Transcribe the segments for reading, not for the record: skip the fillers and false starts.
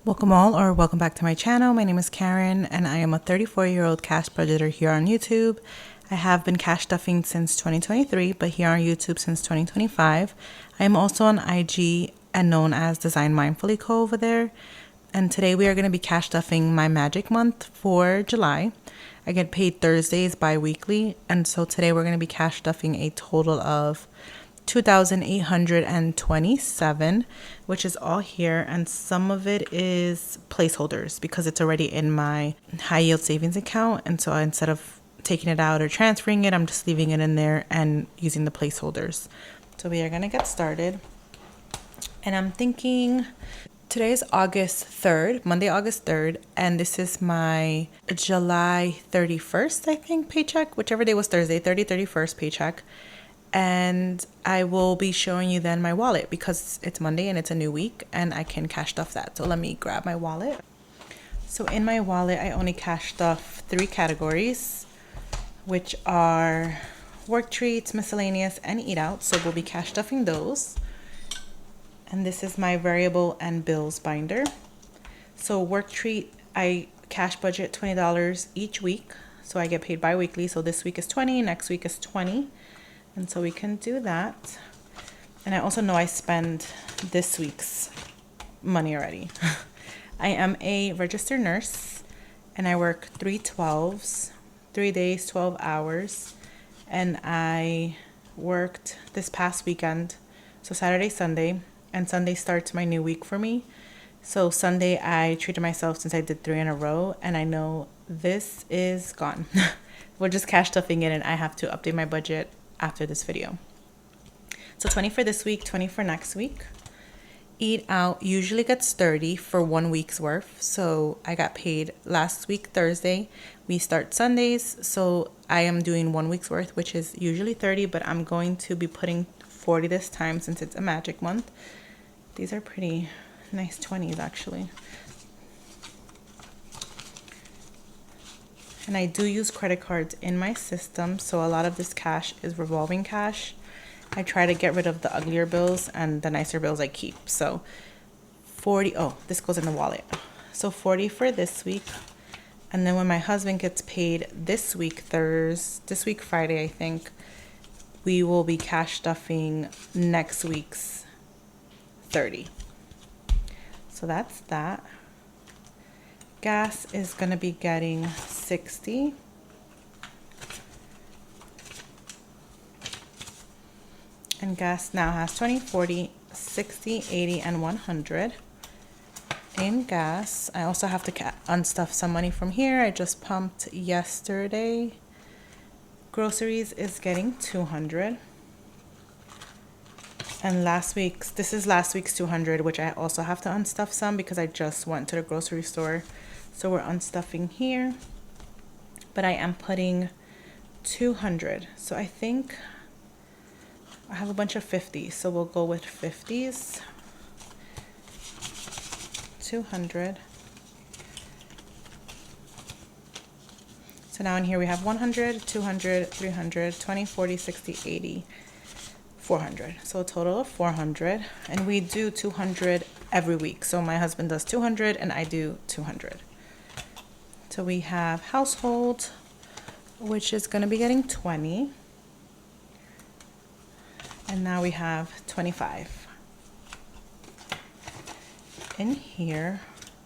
Welcome all, or welcome back to my channel. My name is Karen and I am a 34-year-old cash budgeter here on YouTube. I have been cash stuffing since 2023, but here on YouTube since 2025. I am also on IG and known as Design Mindfully Co over there. And today we are going to be cash stuffing my magic month for July. I get paid Thursdays bi-weekly, and so today we're going to be cash stuffing a total of 2,827, which is all here, and some of it is placeholders because it's already in my high yield savings account, and so instead of taking it out or transferring it, I'm just leaving it in there and using the placeholders. So we are going to get started, and I'm thinking today is August 3rd, Monday, August 3rd, and this is my July 31st, I think, paycheck, whichever day was Thursday, 31st paycheck. And I will be showing you then my wallet because it's Monday and it's a new week and I can cash stuff that. So let me grab my wallet. So in my wallet, I only cash stuff 3 categories, which are work treats, miscellaneous, and eat out. So we'll be cash stuffing those. And this is my variable and bills binder. So work treat, I cash budget $20 each week. So I get paid bi-weekly. So this week is 20, next week is 20. And so we can do that. And I also know I spend this week's money already. I am a registered nurse and I work 3/12s, 3 days, 12 hours. And I worked this past weekend, so Saturday, Sunday, and Sunday starts my new week for me. So Sunday I treated myself since I did 3 in a row, and I know this is gone. We're just cash stuffing it and I have to update my budget after this video. So 20 for this week, 20 for next week. Eat out usually gets 30 for 1 week's worth. So I got paid last week Thursday. We start Sundays, so I am doing 1 week's worth, which is usually 30, but I'm going to be putting 40 this time since it's a magic month. These are pretty nice 20s actually. And I do use credit cards in my system, so a lot of this cash is revolving cash. I try to get rid of the uglier bills and the nicer bills I keep. So 40, oh, this goes in the wallet. So 40 for this week. And then when my husband gets paid this week Friday, I think, we will be cash stuffing next week's 30. So that's that. Gas is going to be getting 60. And gas now has 20, 40, 60, 80, and 100 in gas. I also have to unstuff some money from here. I just pumped yesterday. Groceries is getting 200. And this is last week's 200, which I also have to unstuff some because I just went to the grocery store. So we're unstuffing here, but I am putting 200. So I think I have a bunch of 50s, so we'll go with 50s. 200. So now in here we have 100, 200, 300, 20, 40, 60, 80, 400. So a total of 400, and we do 200 every week. So my husband does 200 and I do 200. So we have household, which is going to be getting 20. And now we have 25 in here.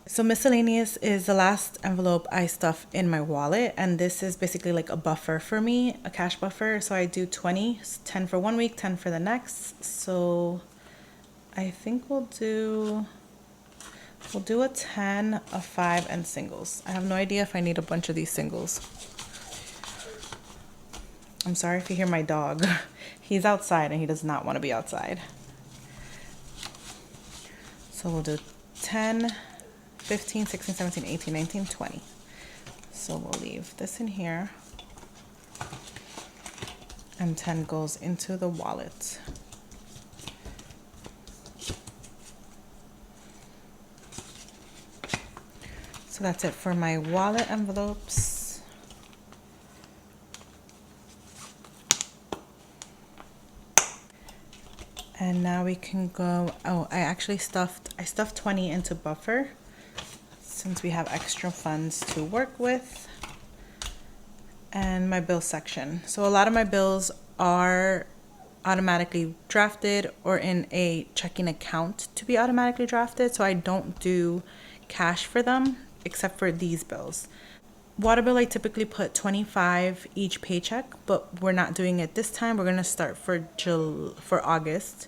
So miscellaneous is the last envelope I stuff in my wallet. And this is basically like a buffer for me, a cash buffer. So I do 20, 10 for 1 week, 10 for the next. So I think we'll do a 10, a 5, and singles. I have no idea if I need a bunch of these singles. I'm sorry if you hear my dog. He's outside and he does not want to be outside. So we'll do 10, 15, 16, 17, 18, 19, 20. So we'll leave this in here. And 10 goes into the wallet. So that's it for my wallet envelopes. And now we can go, oh, I stuffed 20 into buffer. since we have extra funds to work with. And my bill section. So a lot of my bills are automatically drafted or in a checking account to be automatically drafted. So I don't do cash for them except for these bills. Water bill, I typically put $25 each paycheck, but we're not doing it this time. We're gonna start for August,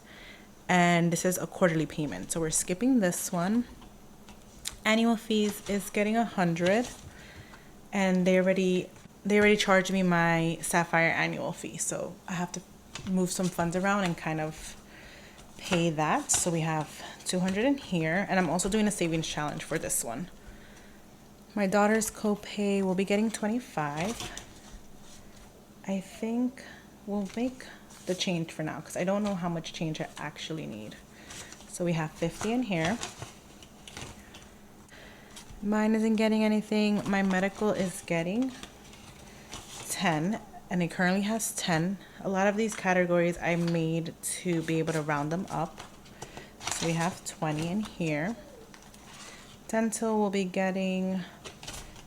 and this is a quarterly payment, so we're skipping this one. Annual fees is getting 100, and they already charged me my Sapphire annual fee, so I have to move some funds around and kind of pay that. So we have 200 in here, and I'm also doing a savings challenge for this one. My daughter's copay will be getting 25. I think we'll make the change for now because I don't know how much change I actually need. So we have 50 in here. Mine isn't getting anything. My medical is getting 10, and it currently has 10. A lot of these categories I made to be able to round them up. So we have 20 in here. Dental will be getting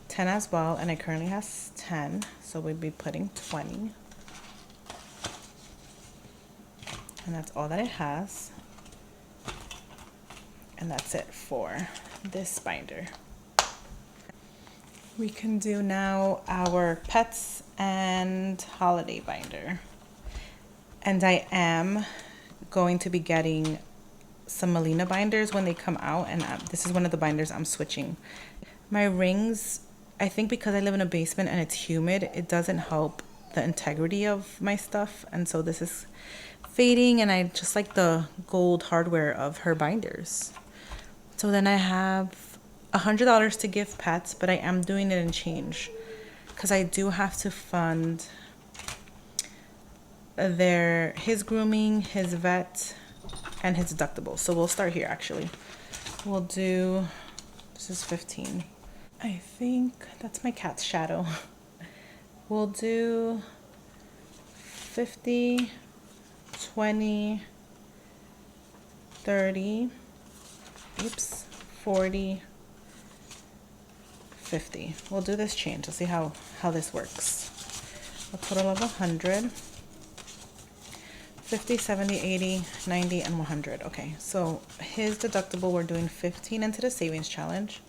10 as well, and it currently has 10, so we'd be putting 20. And that's all that it has. And that's it for this binder. We can do now our pets and holiday binder. And I am going to be getting some Melina binders when they come out, and this is one of the binders I'm switching. My rings, I think because I live in a basement and it's humid, it doesn't help the integrity of my stuff, and so this is fading, and I just like the gold hardware of her binders. So then I have $100 to give pets, but I am doing it in change because I do have to fund his grooming, his vet, and his deductible. So we'll start here actually. We'll do, this is 15. I think that's my cat's shadow. We'll do 50, 20, 30, 40, 50. We'll do this change. Let's see how this works. A total of 100, 50, 70, 80, 90, and 100. Okay, so his deductible, we're doing 15 into the savings challenge.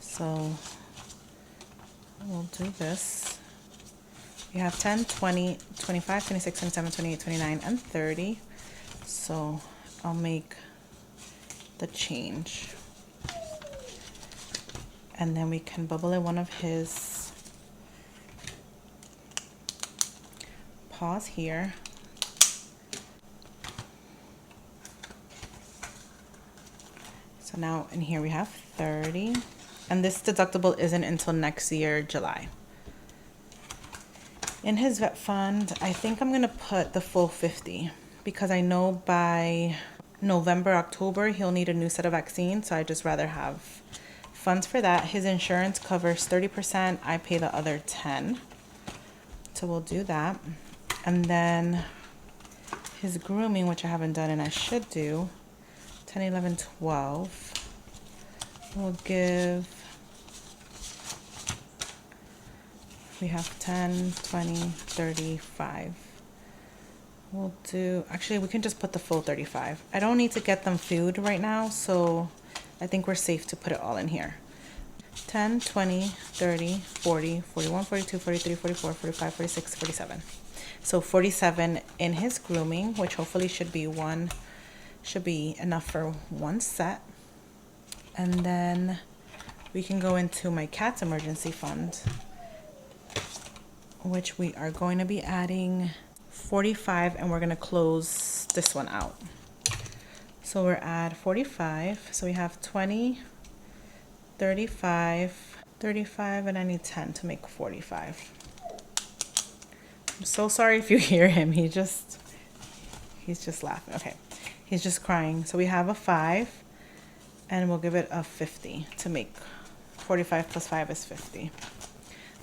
So we'll do this. We have 10, 20, 25, 26, 27, 28, 29, and 30. So I'll make the change. And then we can bubble in one of his paws here. So now in here we have 30. And this deductible isn't until next year, July. In his vet fund, I think I'm gonna put the full 50 because I know by November, October, he'll need a new set of vaccines. So I just rather have funds for that. His insurance covers 30%. I pay the other 10. So we'll do that. And then his grooming, which I haven't done and I should do, 10, 11, 12. We'll give, we have 10, 20, 35. We'll do, actually we can just put the full 35. I don't need to get them food right now, so I think we're safe to put it all in here. 10, 20, 30, 40, 41, 42, 43, 44, 45, 46, 47. So 47 in his grooming, which hopefully should be enough for one set. And then we can go into my cat's emergency fund, which we are going to be adding 45, and we're going to close this one out. So we're at 45. So we have 20, 35, 35, and I need 10 to make 45. I'm so sorry if you hear him. He's just laughing. Okay. He's just crying. So we have a 5. And we'll give it a 50 to make 45 plus 5 is 50.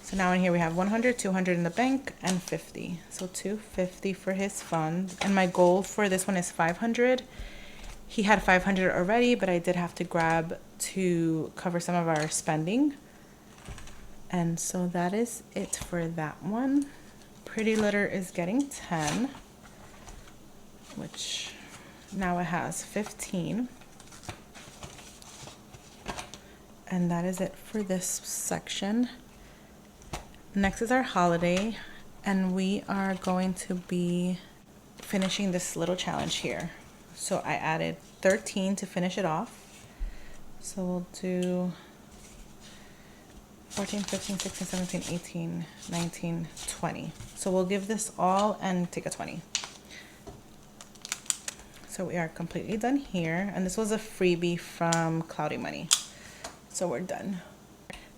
So now in here we have 100, 200 in the bank, and 50. So 250 for his fund. And my goal for this one is 500. He had 500 already, but I did have to grab to cover some of our spending. And so that is it for that one. Pretty Litter is getting 10, which now it has 15. And that is it for this section. Next is our holiday, and we are going to be finishing this little challenge here. So I added 13 to finish it off. So we'll do 14, 15, 16, 17, 18, 19, 20. So we'll give this all and take a 20. So we are completely done here. And this was a freebie from Cloudy Money. So we're done.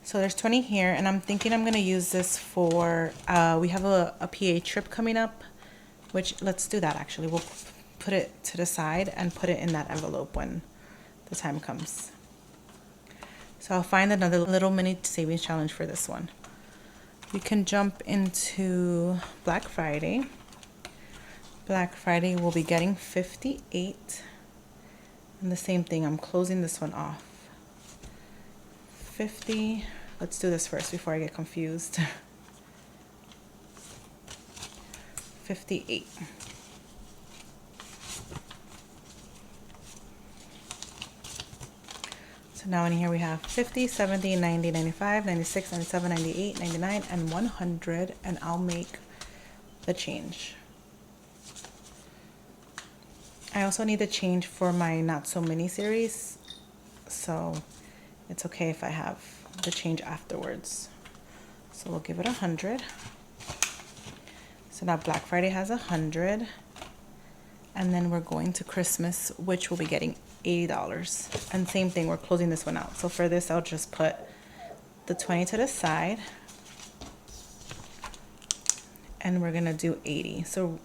So there's 20 here, and I'm thinking I'm going to use this for, we have a PA trip coming up, which let's do that actually. We'll put it to the side and put it in that envelope when the time comes. So I'll find another little mini savings challenge for this one. We can jump into Black Friday. Black Friday will be getting 58. And the same thing, I'm closing this one off. 50. Let's do this first before I get confused. 58. So now in here we have 50, 70, 90, 95, 96, 97, 98, 99, and 100, and I'll make the change. I also need the change for my Not So Mini series, so it's okay if I have the change afterwards. So we'll give it 100. So now Black Friday has 100, and then we're going to Christmas, which will be getting $80. And same thing, we're closing this one out. So for this, I'll just put the 20 to the side, and we're gonna do 80. So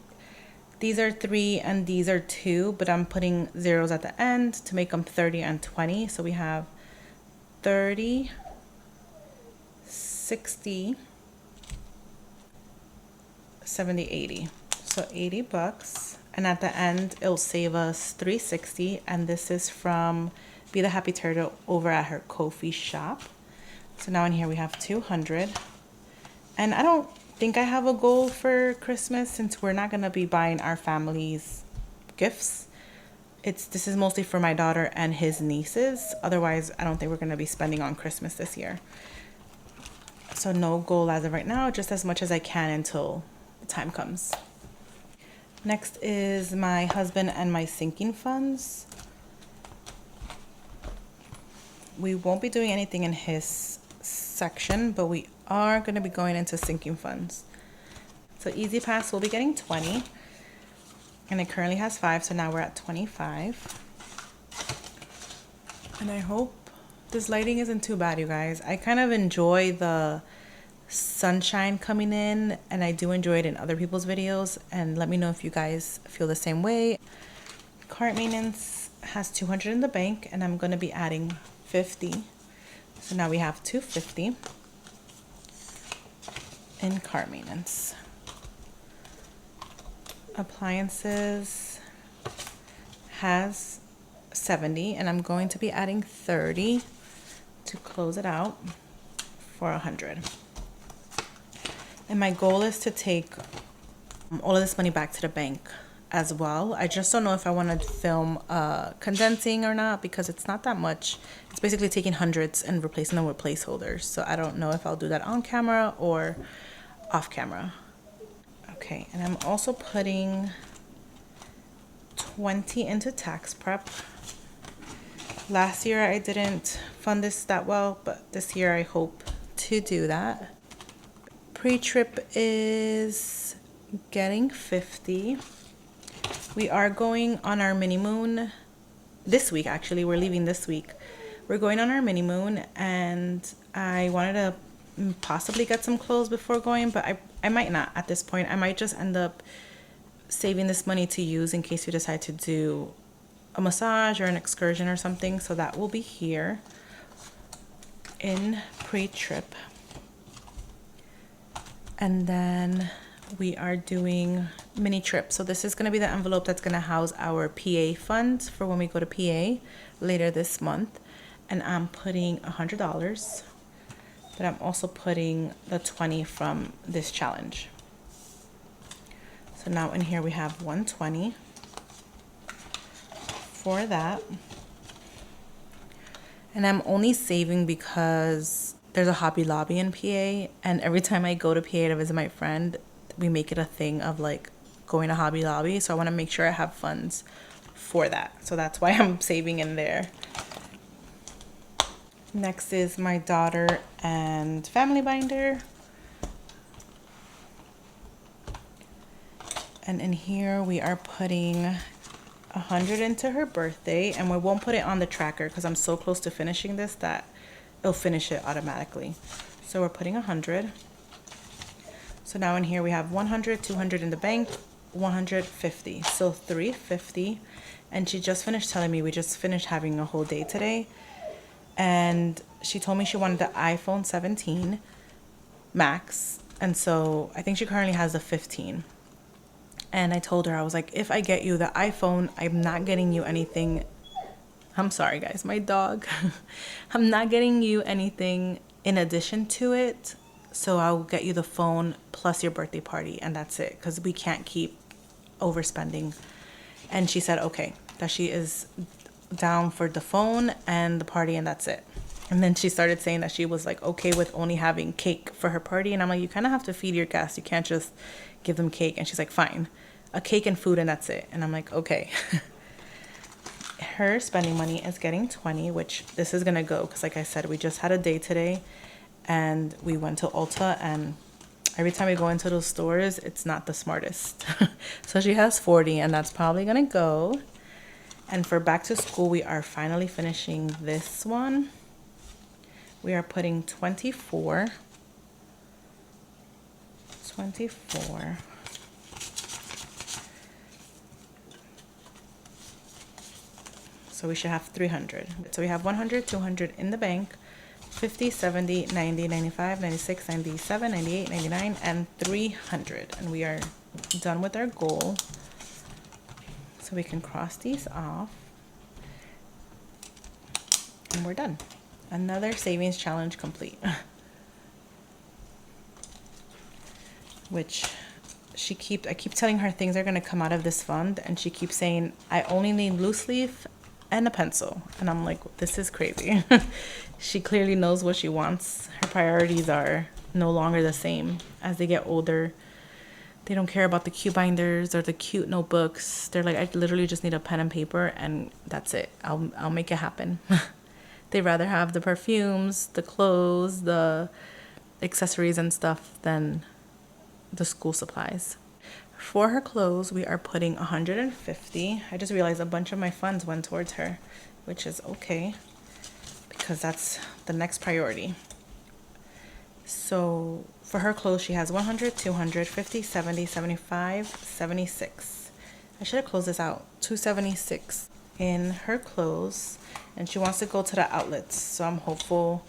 these are 3 and these are 2, but I'm putting zeros at the end to make them 30 and 20. So we have 30, 60, 70, 80. So $80. And at the end, it'll save us $360. And this is from Be the Happy Turtle over at her Ko-fi shop. So now in here we have 200. And I don't think I have a goal for Christmas since we're not going to be buying our family's gifts. This is mostly for my daughter and his nieces. Otherwise, I don't think we're going to be spending on Christmas this year. So no goal as of right now, just as much as I can until the time comes. Next is my husband and my sinking funds. We won't be doing anything in his section, but we are going to be going into sinking funds. So Easy Pass will be getting 20, and it currently has 5, so now we're at 25. And I hope this lighting isn't too bad, you guys. I kind of enjoy the sunshine coming in, and I do enjoy it in other people's videos, and let me know if you guys feel the same way. Cart maintenance has 200 in the bank, and I'm going to be adding 50. So now we have 250 in cart maintenance. Appliances has 70, and I'm going to be adding 30 to close it out for 100. And my goal is to take all of this money back to the bank as well. I just don't know if I want to film condensing or not, because it's not that much. It's basically taking hundreds and replacing them with placeholders. So I don't know if I'll do that on camera or off camera. Okay, and I'm also putting 20 into tax prep. Last year I didn't fund this that well, but this year I hope to do that. Pre-trip is getting 50. We are going on our mini moon this week. Actually, we're leaving this week. We're going on our mini moon, and I wanted to possibly get some clothes before going, but I might not at this point. I might just end up saving this money to use in case we decide to do a massage or an excursion or something. So that will be here in pre-trip. And then we are doing mini trip. So this is going to be the envelope that's going to house our PA funds for when we go to PA later this month. and I'm putting $100, but I'm also putting the 20 from this challenge. So now in here we have 120 for that. And I'm only saving because there's a Hobby Lobby in PA, and every time I go to PA to visit my friend, we make it a thing of like going to Hobby Lobby. So I want to make sure I have funds for that. So that's why I'm saving in there. Next is my daughter and family binder. And in here we are putting 100 into her birthday, and we won't put it on the tracker because I'm so close to finishing this that it'll finish it automatically. So we're putting 100. So now in here we have 100, 200 in the bank, 150. So 350. And she just finished telling me we just finished having a whole day today. And she told me she wanted the iPhone 17 Max. And so I think she currently has the 15. And I told her, I was like, if I get you the iPhone, I'm not getting you anything. I'm sorry, guys, my dog. I'm not getting you anything in addition to it. So I'll get you the phone plus your birthday party, and that's it, because we can't keep overspending. And she said, okay, that she is down for the phone and the party, and that's it. And then she started saying that she was like okay with only having cake for her party. And I'm like, you kind of have to feed your guests. You can't just give them cake. And she's like, fine, a cake and food, and that's it. And I'm like, okay. Her spending money is getting 20, which this is gonna go because, like I said, we just had a day today, and we went to Ulta, and every time we go into those stores, it's not the smartest. So she has 40, and that's probably gonna go. And for back to school, we are finally finishing this one. We are putting 24. So we should have 300. So we have 100, 200 in the bank, 50, 70, 90, 95, 96, 97, 98, 99, and 300. And we are done with our goal. So we can cross these off. And we're done. Another savings challenge complete. Which I keep telling her things are going to come out of this fund, and she keeps saying, I only need loose leaf and a pencil. And I'm like, this is crazy. She clearly knows what she wants. Her priorities are no longer the same as they get older. They don't care about the cute binders or the cute notebooks. They're like, I literally just need a pen and paper, and that's it. I'll make it happen. They'd rather have the perfumes, the clothes, the accessories and stuff than the school supplies. For her clothes, we are putting 150. I just realized a bunch of my funds went towards her, which is okay because that's the next priority. So for her clothes, she has 100, 200, 50, 70, 75, 76. I should have closed this out. 276 in her clothes, and she wants to go to the outlets. So I'm hopeful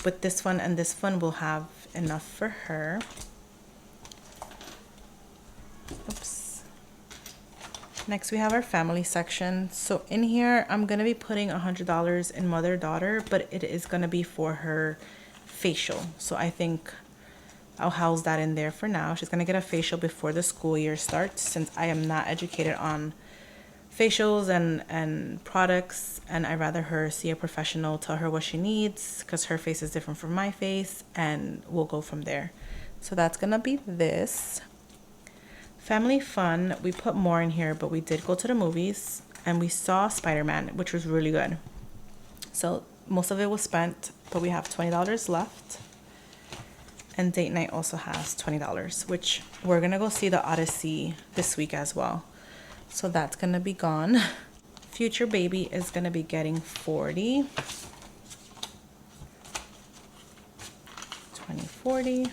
with this one and this one we'll have enough for her. Oops. Next we have our family section. So in here I'm gonna be putting $100 in mother-daughter, but it is gonna be for her facial. So I think I'll house that in there for now. She's gonna get a facial before the school year starts, since I am not educated on facials and products, and I'd rather her see a professional tell her what she needs, because her face is different from my face, and we'll go from there. So that's gonna be this. Family fun, we put more in here, but we did go to the movies and we saw Spider-Man, which was really good. So most of it was spent, but we have $20 left. And date night also has $20, which we're gonna go see the Odyssey this week as well. So that's gonna be gone. Future baby is gonna be getting 40. 20, 40.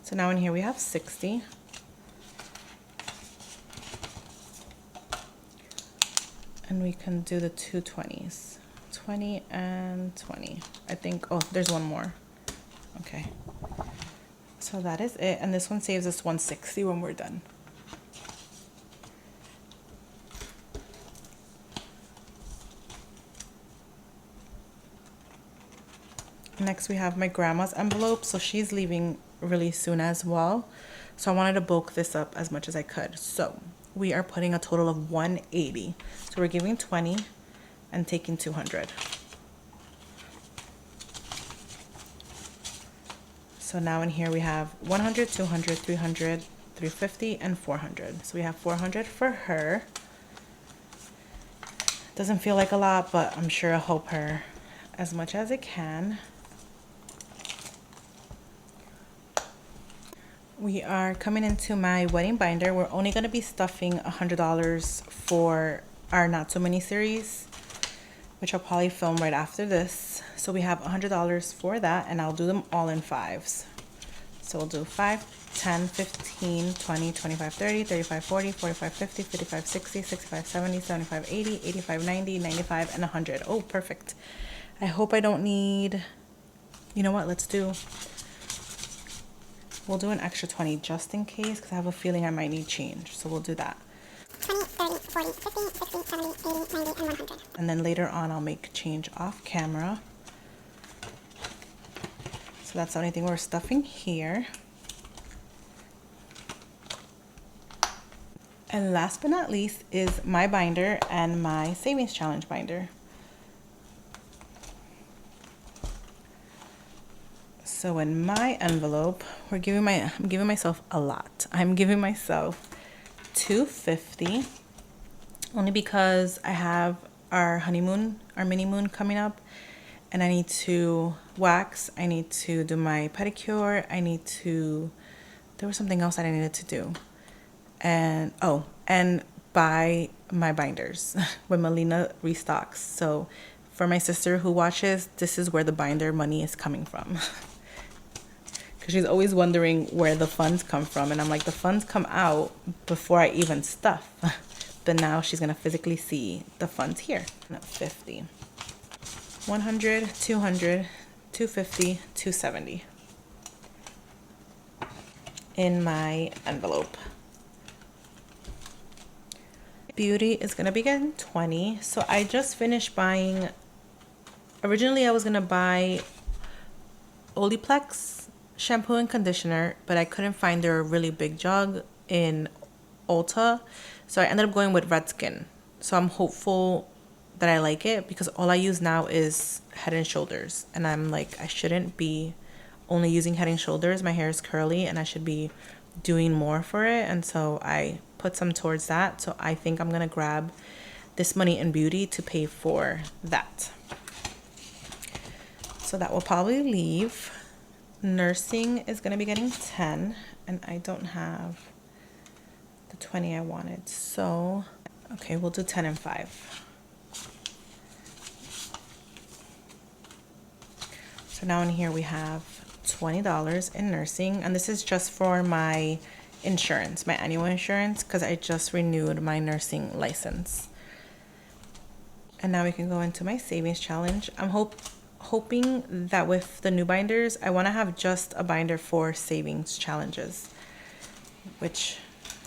So now in here we have 60. And we can do the two 20s. 20 and 20. I think, oh, there's one more. Okay. So that is it. And this one saves us 160 when we're done. Next we have my grandma's envelope. So she's leaving really soon as well. So I wanted to bulk this up as much as I could. So we are putting a total of 180. So we're giving 20 and taking 200. So now in here we have 100, 200, 300, 350, and 400. So we have 400 for her. Doesn't feel like a lot, but I'm sure I'll help her as much as it can. We are coming into my wedding binder. We're only going to be stuffing $100 for our Not So Many series, which I'll probably film right after this. So we have $100 for that, and I'll do them all in fives. So we'll do 5, 10, 15, 20, 25, 30, 35, 40, 45, 50, 55, 60, 65, 70, 75, 80, 85, 90, 95, and 100. Oh, perfect. I hope I don't need, you know what, we'll do an extra 20 just in case, because I have a feeling I might need change. So we'll do that. 20, 30, 40, 50, 60, 70, 80, 90, and 100. And then later on, I'll make change off camera. So that's the only thing we're stuffing here. And last but not least is my binder and my savings challenge binder. So in my envelope, I'm giving myself a lot. I'm giving myself $250, only because I have our honeymoon, our mini moon coming up, and I need to wax, I need to do my pedicure, there was something else that I needed to do. And buy my binders when Melina restocks. So for my sister who watches, this is where the binder money is coming from. Because she's always wondering where the funds come from. And I'm like, the funds come out before I even stuff. But now she's going to physically see the funds here. 50, 100, 200, 250, 270 in my envelope. Beauty is going to be getting 20. So I just finished buying, originally I was going to buy Olaplex shampoo and conditioner, but I couldn't find their really big jug in Ulta. So I ended up going with Redskin. So I'm hopeful that I like it, because all I use now is Head and Shoulders. And I'm like, I shouldn't be only using Head and Shoulders. My hair is curly and I should be doing more for it. And so I put some towards that. So I think I'm going to grab this money in beauty to pay for that. So that will probably leave. Nursing is going to be getting 10, and I don't have the 20 I wanted. So, okay, we'll do 10 and 5. So now in here we have $20 in nursing, and this is just for my insurance, my annual insurance, because I just renewed my nursing license. And now we can go into my savings challenge. I'm hoping that with the new binders, I want to have just a binder for savings challenges, which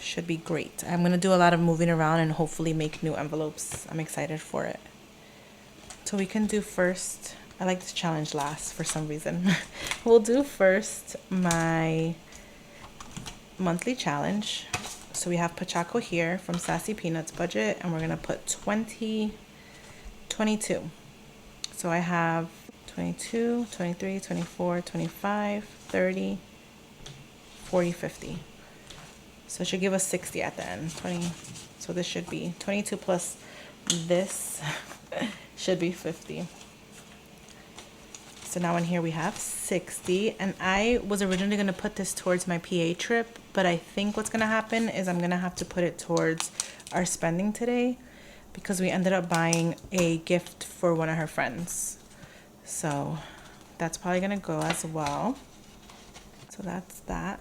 should be great. I'm going to do a lot of moving around and hopefully make new envelopes. I'm excited for it. So we can do first, I like this challenge last for some reason. We'll do first my monthly challenge. So we have Pachaco here from Sassy Peanuts budget, and we're going to put 22. So I have 22, 23, 24, 25, 30, 40, 50. So it should give us 60 at the end. 20. So this should be 22 plus this should be 50. So now in here we have 60, and I was originally going to put this towards my PA trip, but I think what's going to happen is I'm going to have to put it towards our spending today, because we ended up buying a gift for one of her friends. So that's probably going to go as well. So that's that.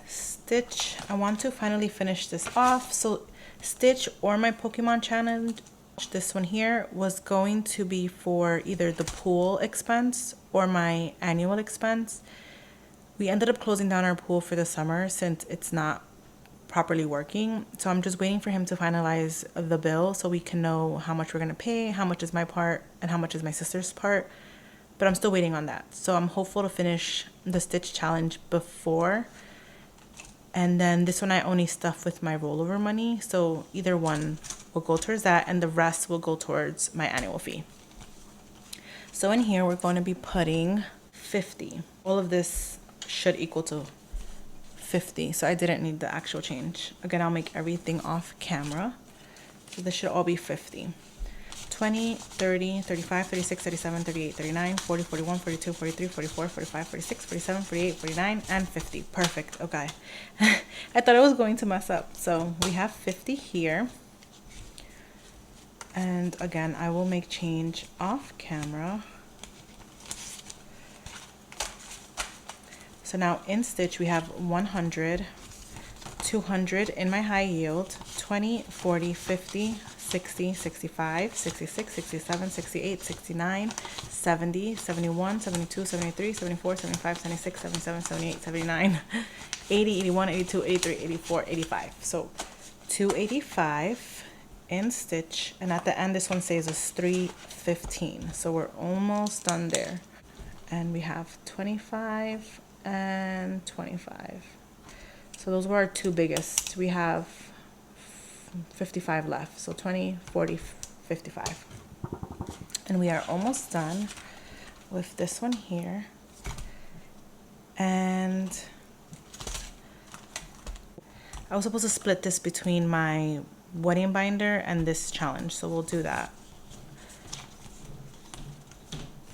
Stitch, I want to finally finish this off. So Stitch or my Pokemon challenge, this one here, was going to be for either the pool expense or my annual expense. We ended up closing down our pool for the summer since it's not properly working. So I'm just waiting for him to finalize the bill so we can know how much we're going to pay, how much is my part, and how much is my sister's part. But I'm still waiting on that. So I'm hopeful to finish the stitch challenge before. And then this one I only stuff with my rollover money. So either one will go towards that and the rest will go towards my annual fee. So in here, we're going to be putting 50. All of this should equal to 50. So I didn't need the actual change. Again, I'll make everything off camera. So this should all be 50. 20, 30, 35, 36, 37, 38, 39, 40, 41, 42, 43, 44, 45, 46, 47, 48, 49, and 50. Perfect. Okay. I thought I was going to mess up. So we have 50 here. And again, I will make change off camera. So now in stitch, we have 100, 200 in my high yield, 20, 40, 50, 60, 65, 66, 67, 68, 69, 70, 71, 72, 73, 74, 75, 76, 77, 78, 79, 80, 81, 82, 83, 84, 85. So 285 in stitch, and at the end this one says it's 315. So we're almost done there. And we have 25 and 25. So those were our two biggest. We have 55 left. So 20, 40, 55. And we are almost done with this one here. And I was supposed to split this between my wedding binder and this challenge. So we'll do that.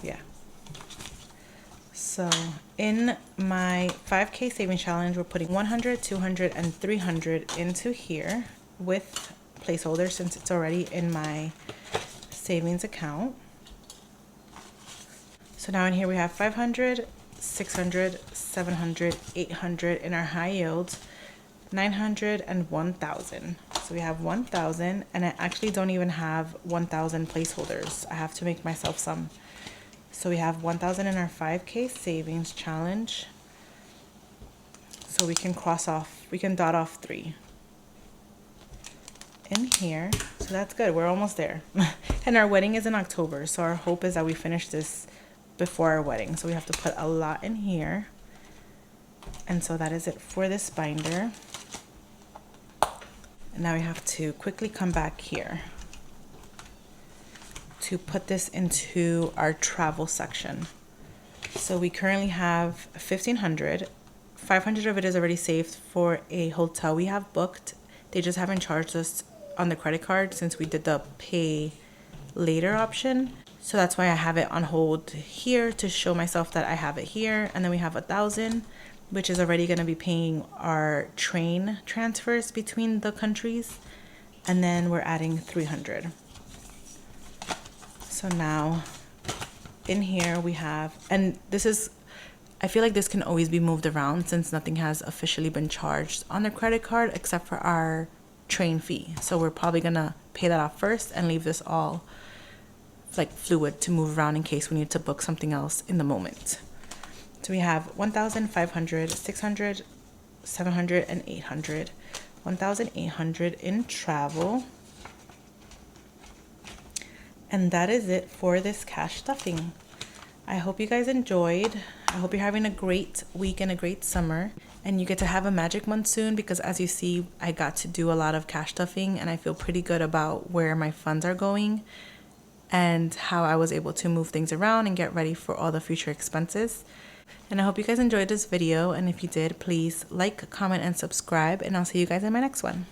Yeah. So in my 5K savings challenge, we're putting 100, 200, and 300 into here with placeholders since it's already in my savings account. So now in here we have 500, 600, 700, 800 in our high yield, 900, and 1,000. So we have 1,000, and I actually don't even have 1,000 placeholders. I have to make myself some. So we have 1,000 in our 5K savings challenge. So we can cross off, we can dot off 3 in here. So that's good. We're almost there. And our wedding is in October. So our hope is that we finish this before our wedding. So we have to put a lot in here. And so that is it for this binder. And now we have to quickly come back here to put this into our travel section. So we currently have 1,500. 500 of it is already saved for a hotel we have booked. They just haven't charged us on the credit card since we did the pay later option. So that's why I have it on hold here to show myself that I have it here. And then we have 1,000, which is already going to be paying our train transfers between the countries. And then we're adding 300. So now in here we have, and this is, I feel like this can always be moved around since nothing has officially been charged on the credit card except for our train fee. So we're probably gonna pay that off first and leave this all like fluid to move around in case we need to book something else in the moment. So we have 1,500, 600, 700, and 800. 1,800 in travel. And that is it for this cash stuffing. I hope you guys enjoyed. I hope you're having a great week and a great summer. And you get to have a magic month soon because as you see, I got to do a lot of cash stuffing and I feel pretty good about where my funds are going and how I was able to move things around and get ready for all the future expenses. And I hope you guys enjoyed this video. And if you did, please like, comment, and subscribe. And I'll see you guys in my next one.